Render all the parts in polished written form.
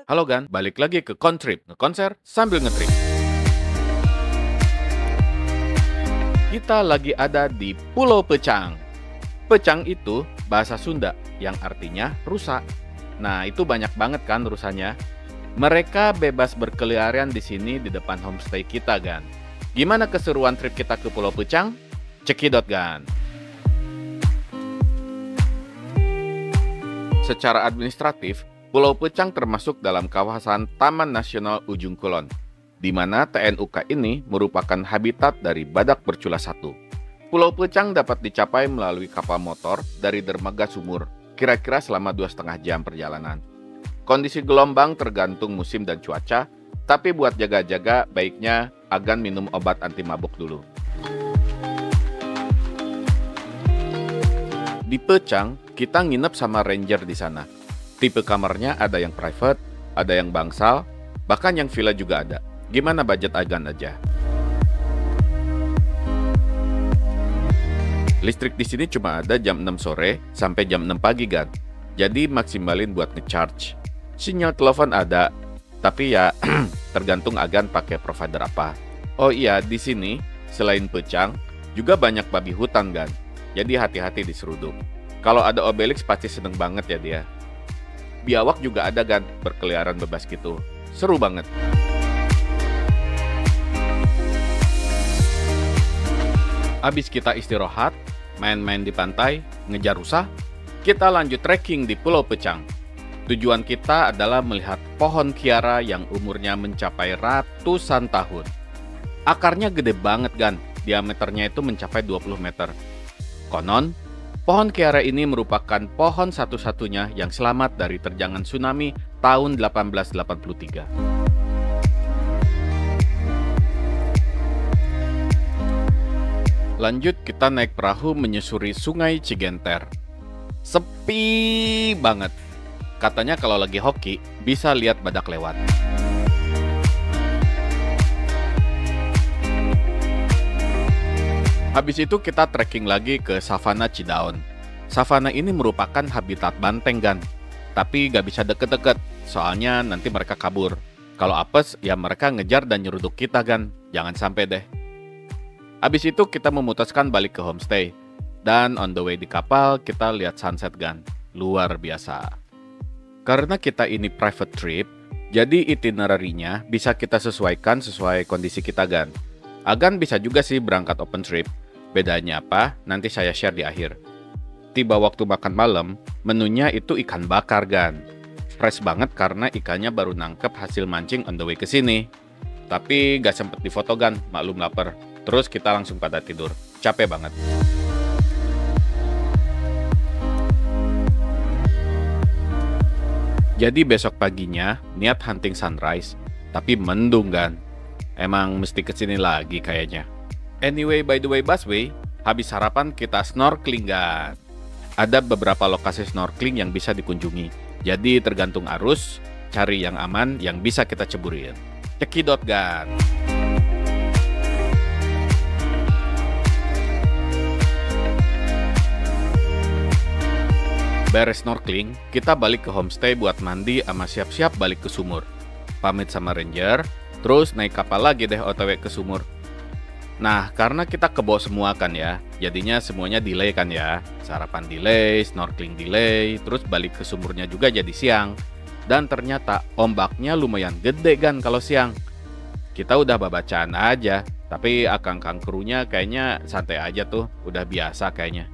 Halo Gan, balik lagi ke Kontrip, ngekonser sambil ngetrip. Kita lagi ada di Pulau Pecang. Pecang itu bahasa Sunda yang artinya rusa. Nah, itu banyak banget kan rusanya. Mereka bebas berkeliaran di sini di depan homestay kita, Gan. Gimana keseruan trip kita ke Pulau Pecang? Cekidot, Gan. Secara administratif, Pulau Pecang termasuk dalam kawasan Taman Nasional Ujung Kulon, di mana TNUK ini merupakan habitat dari badak bercula satu. Pulau Pecang dapat dicapai melalui kapal motor dari dermaga Sumur, kira-kira selama 2,5 jam perjalanan. Kondisi gelombang tergantung musim dan cuaca, tapi buat jaga-jaga baiknya Agan minum obat anti mabuk dulu. Di Pecang, kita nginep sama ranger di sana. Tipe kamarnya ada yang private, ada yang bangsal, bahkan yang villa juga ada. Gimana budget Agan aja? Listrik di sini cuma ada jam 6 sore sampai jam 6 pagi, Gan. Jadi maksimalin buat ngecharge. Sinyal telepon ada, tapi ya tergantung Agan pakai provider apa. Oh iya, di sini selain Pecang juga banyak babi hutan, Gan. Jadi hati-hati diseruduk. Kalau ada Obelix pasti seneng banget ya dia. Biawak juga ada, Gan, berkeliaran bebas gitu. Seru banget. Abis kita istirahat, main-main di pantai, ngejar rusa, kita lanjut trekking di Pulau Pecang. Tujuan kita adalah melihat pohon kiara yang umurnya mencapai ratusan tahun. Akarnya gede banget, Gan. Diameternya itu mencapai 20 meter. Konon, pohon kiara ini merupakan pohon satu-satunya yang selamat dari terjangan tsunami tahun 1883. Lanjut kita naik perahu menyusuri Sungai Cigenter. Sepi banget. Katanya kalau lagi hoki bisa lihat badak lewat. Habis itu kita trekking lagi ke Savana Cidaon. Savana ini merupakan habitat banteng, Gan. Tapi gak bisa deket-deket, soalnya nanti mereka kabur. Kalau apes, ya mereka ngejar dan nyeruduk kita, Gan. Jangan sampai deh. Habis itu kita memutuskan balik ke homestay. Dan on the way di kapal, kita lihat sunset, Gan. Luar biasa. Karena kita ini private trip, jadi itinerary-nya bisa kita sesuaikan sesuai kondisi kita, Gan. Agan bisa juga sih berangkat open trip. Bedanya apa? Nanti saya share di akhir. Tiba waktu makan malam, menunya itu ikan bakar, Gan. Fresh banget karena ikannya baru nangkep hasil mancing on the way ke sini. Tapi gak sempet difoto, Gan, maklum lapar. Terus kita langsung pada tidur. Capek banget. Jadi besok paginya niat hunting sunrise, tapi mendung, Gan. Emang mesti kesini lagi kayaknya. Anyway, by the way, busway, habis sarapan kita snorkeling, Gan. Ada beberapa lokasi snorkeling yang bisa dikunjungi. Jadi tergantung arus, cari yang aman yang bisa kita ceburin. Cekidot, Gan. Beres snorkeling, kita balik ke homestay buat mandi sama siap-siap balik ke sumur. Pamit sama ranger, terus naik kapal lagi deh OTW ke sumur. Nah, karena kita kebo semua kan ya, jadinya semuanya delay kan ya. Sarapan delay, snorkeling delay, terus balik ke sumurnya juga jadi siang. Dan ternyata ombaknya lumayan gede, Gan, kalau siang. Kita udah babacaan aja, tapi akang-kang krunya kayaknya santai aja tuh, udah biasa kayaknya.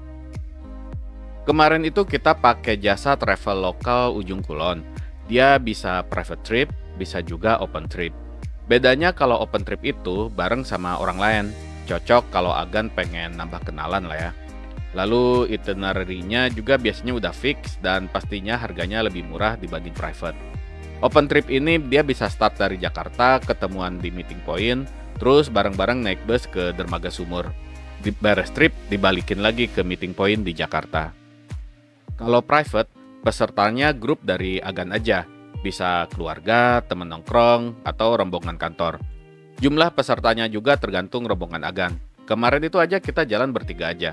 Kemarin itu kita pakai jasa travel lokal Ujung Kulon. Dia bisa private trip, bisa juga open trip. Bedanya kalau open trip itu bareng sama orang lain. Cocok kalau Agan pengen nambah kenalan lah ya. Lalu itinerary-nya juga biasanya udah fix dan pastinya harganya lebih murah dibanding private. Open trip ini dia bisa start dari Jakarta, ketemuan di meeting point, terus bareng-bareng naik bus ke Dermaga Sumur. Di beres trip dibalikin lagi ke meeting point di Jakarta. Kalau private, pesertanya grup dari Agan aja. Bisa keluarga, temen nongkrong, atau rombongan kantor. Jumlah pesertanya juga tergantung rombongan Agan. Kemarin itu aja kita jalan bertiga aja.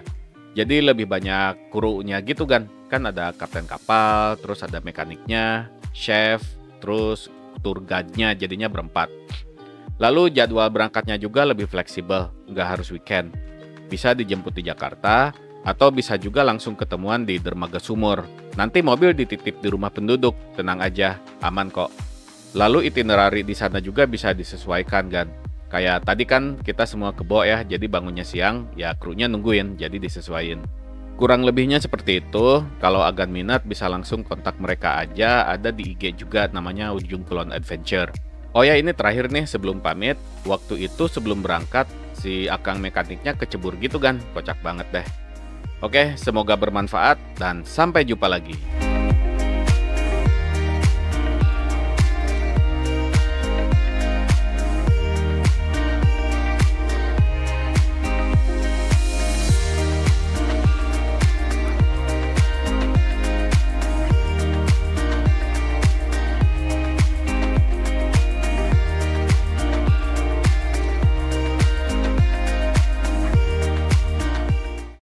Jadi lebih banyak krunya gitu kan. Kan ada kapten kapal, terus ada mekaniknya, chef, terus tour guide-nya jadinya berempat. Lalu jadwal berangkatnya juga lebih fleksibel, nggak harus weekend. Bisa dijemput di Jakarta, atau bisa juga langsung ketemuan di dermaga Sumur. Nanti mobil dititip di rumah penduduk, tenang aja, aman kok. Lalu itinerari di sana juga bisa disesuaikan kan. Kayak tadi kan kita semua kebo ya, jadi bangunnya siang, ya krunya nungguin, jadi disesuaiin. Kurang lebihnya seperti itu. Kalau agak minat bisa langsung kontak mereka aja, ada di IG juga namanya Ujung Kulon Adventure. Oh ya, ini terakhir nih sebelum pamit, waktu itu sebelum berangkat si akang mekaniknya kecebur gitu kan, kocak banget deh. Oke, semoga bermanfaat dan sampai jumpa lagi.